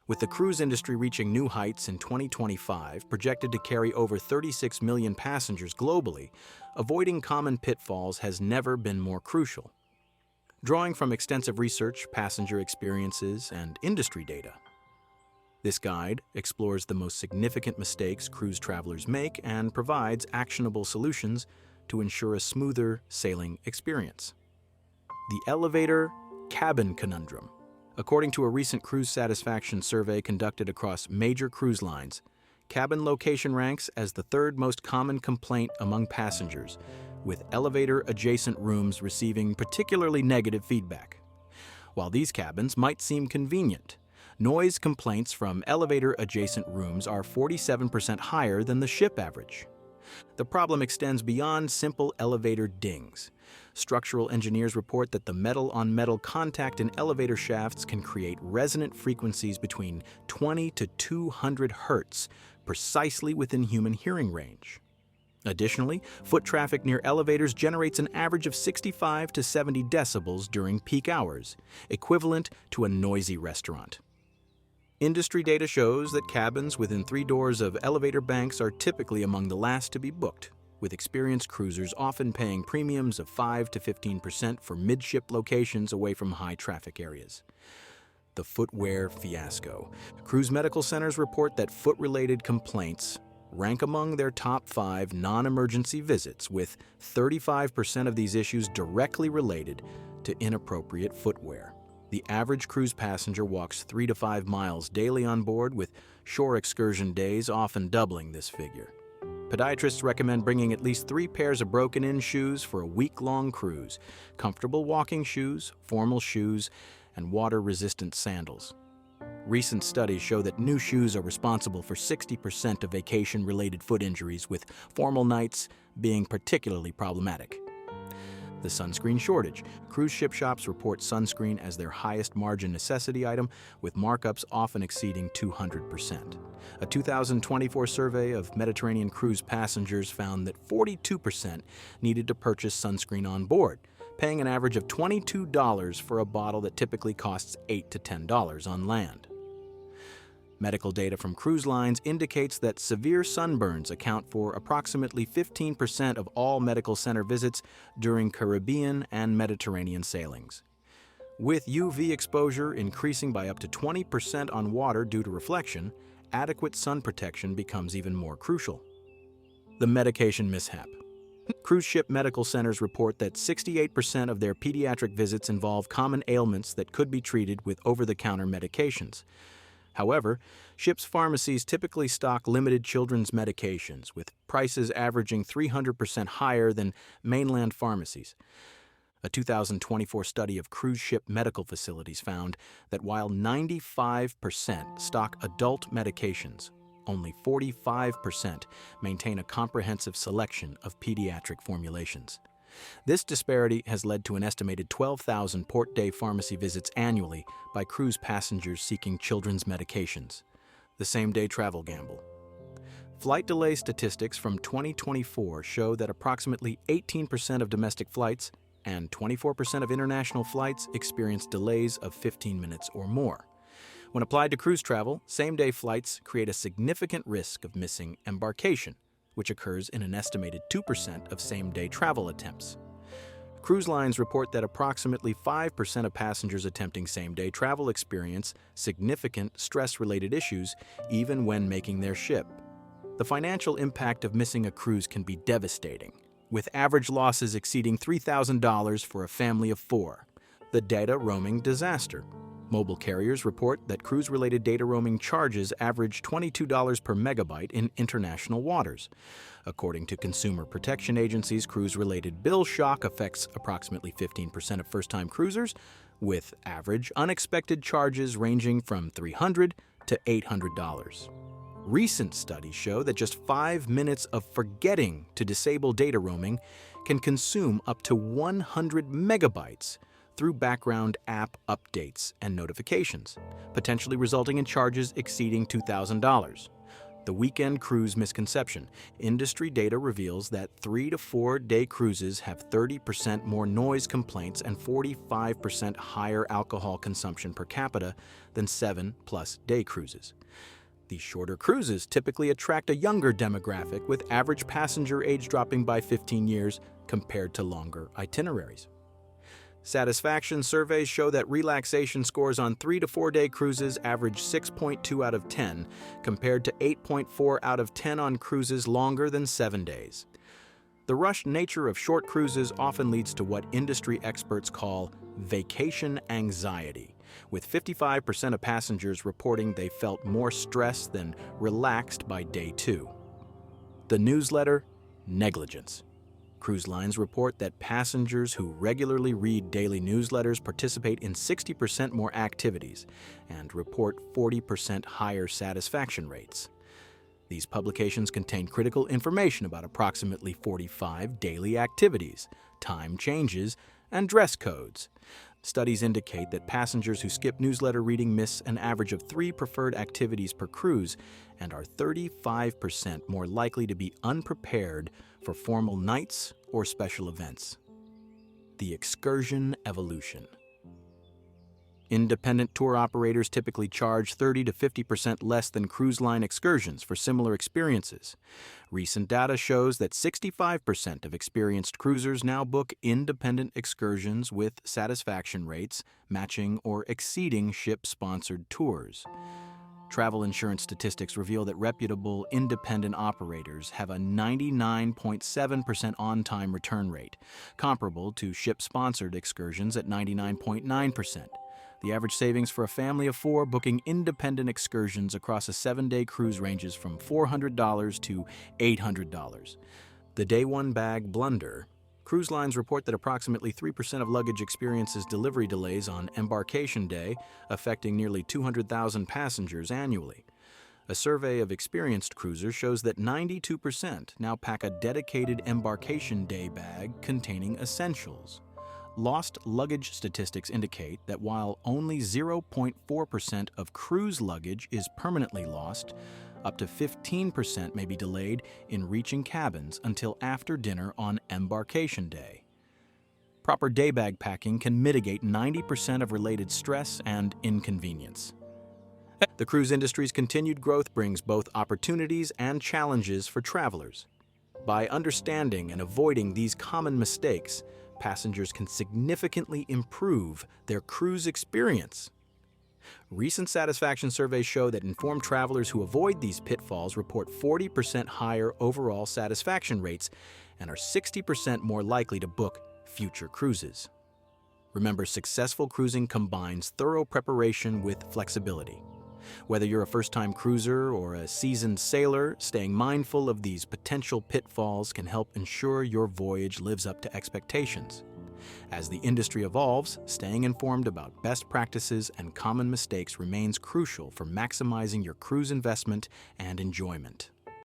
With the cruise industry reaching new heights in 2025, projected to carry over 36 million passengers globally, avoiding common pitfalls has never been more crucial. Drawing from extensive research, passenger experiences, and industry data, this guide explores the most significant mistakes cruise travelers make and provides actionable solutions to ensure a smoother sailing experience. The elevator cabin conundrum. According to a recent cruise satisfaction survey conducted across major cruise lines, cabin location ranks as the third most common complaint among passengers, with elevator-adjacent rooms receiving particularly negative feedback. While these cabins might seem convenient, noise complaints from elevator-adjacent rooms are 47% higher than the ship average. The problem extends beyond simple elevator dings. Structural engineers report that the metal-on-metal contact in elevator shafts can create resonant frequencies between 20 to 200 hertz, precisely within human hearing range. Additionally, foot traffic near elevators generates an average of 65 to 70 decibels during peak hours, equivalent to a noisy restaurant. Industry data shows that cabins within 3 doors of elevator banks are typically among the last to be booked, with experienced cruisers often paying premiums of 5 to 15% for midship locations away from high-traffic areas. The footwear fiasco. Cruise medical centers report that foot-related complaints rank among their top 5 non-emergency visits, with 35% of these issues directly related to inappropriate footwear. The average cruise passenger walks 3 to 5 miles daily on board, with shore excursion days often doubling this figure. Podiatrists recommend bringing at least 3 pairs of broken-in shoes for a week-long cruise: comfortable walking shoes, formal shoes, and water-resistant sandals. Recent studies show that new shoes are responsible for 60% of vacation-related foot injuries, with formal nights being particularly problematic. The sunscreen shortage. Cruise ship shops report sunscreen as their highest margin necessity item, with markups often exceeding 200%. A 2024 survey of Mediterranean cruise passengers found that 42% needed to purchase sunscreen on board, paying an average of $22 for a bottle that typically costs $8 to $10 on land. Medical data from cruise lines indicates that severe sunburns account for approximately 15% of all medical center visits during Caribbean and Mediterranean sailings. With UV exposure increasing by up to 20% on water due to reflection, adequate sun protection becomes even more crucial. The medication mishap. Cruise ship medical centers report that 68% of their pediatric visits involve common ailments that could be treated with over-the-counter medications. However, ships' pharmacies typically stock limited children's medications, with prices averaging 300% higher than mainland pharmacies. A 2024 study of cruise ship medical facilities found that while 95% stock adult medications, only 45% maintain a comprehensive selection of pediatric formulations. This disparity has led to an estimated 12,000 port-day pharmacy visits annually by cruise passengers seeking children's medications. The same-day travel gamble. Flight delay statistics from 2024 show that approximately 18% of domestic flights and 24% of international flights experience delays of 15 minutes or more. When applied to cruise travel, same-day flights create a significant risk of missing embarkation, which occurs in an estimated 2% of same-day travel attempts. Cruise lines report that approximately 5% of passengers attempting same-day travel experience significant stress-related issues even when making their ship. The financial impact of missing a cruise can be devastating, with average losses exceeding $3,000 for a family of 4. The data roaming disaster. Mobile carriers report that cruise-related data roaming charges average $22 per megabyte in international waters. According to consumer protection agencies, cruise-related bill shock affects approximately 15% of first-time cruisers, with average unexpected charges ranging from $300 to $800. Recent studies show that just 5 minutes of forgetting to disable data roaming can consume up to 100 megabytes through background app updates and notifications, potentially resulting in charges exceeding $2,000. The weekend cruise misconception. Industry data reveals that 3 to 4 day cruises have 30% more noise complaints and 45% higher alcohol consumption per capita than 7+ day cruises. These shorter cruises typically attract a younger demographic, with average passenger age dropping by 15 years compared to longer itineraries. Satisfaction surveys show that relaxation scores on 3 to 4 day cruises average 6.2 out of 10, compared to 8.4 out of 10 on cruises longer than 7 days. The rushed nature of short cruises often leads to what industry experts call vacation anxiety, with 55% of passengers reporting they felt more stressed than relaxed by day 2. The newsletter, negligence. Cruise lines report that passengers who regularly read daily newsletters participate in 60% more activities and report 40% higher satisfaction rates. These publications contain critical information about approximately 45 daily activities, time changes, and dress codes. Studies indicate that passengers who skip newsletter reading miss an average of 3 preferred activities per cruise and are 35% more likely to be unprepared for formal nights or special events. The excursion evolution. Independent tour operators typically charge 30 to 50% less than cruise line excursions for similar experiences. Recent data shows that 65% of experienced cruisers now book independent excursions, with satisfaction rates matching or exceeding ship-sponsored tours. Travel insurance statistics reveal that reputable independent operators have a 99.7% on-time return rate, comparable to ship-sponsored excursions at 99.9%. The average savings for a family of 4 booking independent excursions across a 7-day cruise ranges from $400 to $800. The day 1 bag blunder. Cruise lines report that approximately 3% of luggage experiences delivery delays on embarkation day, affecting nearly 200,000 passengers annually. A survey of experienced cruisers shows that 92% now pack a dedicated embarkation day bag containing essentials. Lost luggage statistics indicate that while only 0.4% of cruise luggage is permanently lost, up to 15% may be delayed in reaching cabins until after dinner on embarkation day. Proper day bag packing can mitigate 90% of related stress and inconvenience. The cruise industry's continued growth brings both opportunities and challenges for travelers. By understanding and avoiding these common mistakes, passengers can significantly improve their cruise experience. Recent satisfaction surveys show that informed travelers who avoid these pitfalls report 40% higher overall satisfaction rates and are 60% more likely to book future cruises. Remember, successful cruising combines thorough preparation with flexibility. Whether you're a first-time cruiser or a seasoned sailor, staying mindful of these potential pitfalls can help ensure your voyage lives up to expectations. As the industry evolves, staying informed about best practices and common mistakes remains crucial for maximizing your cruise investment and enjoyment.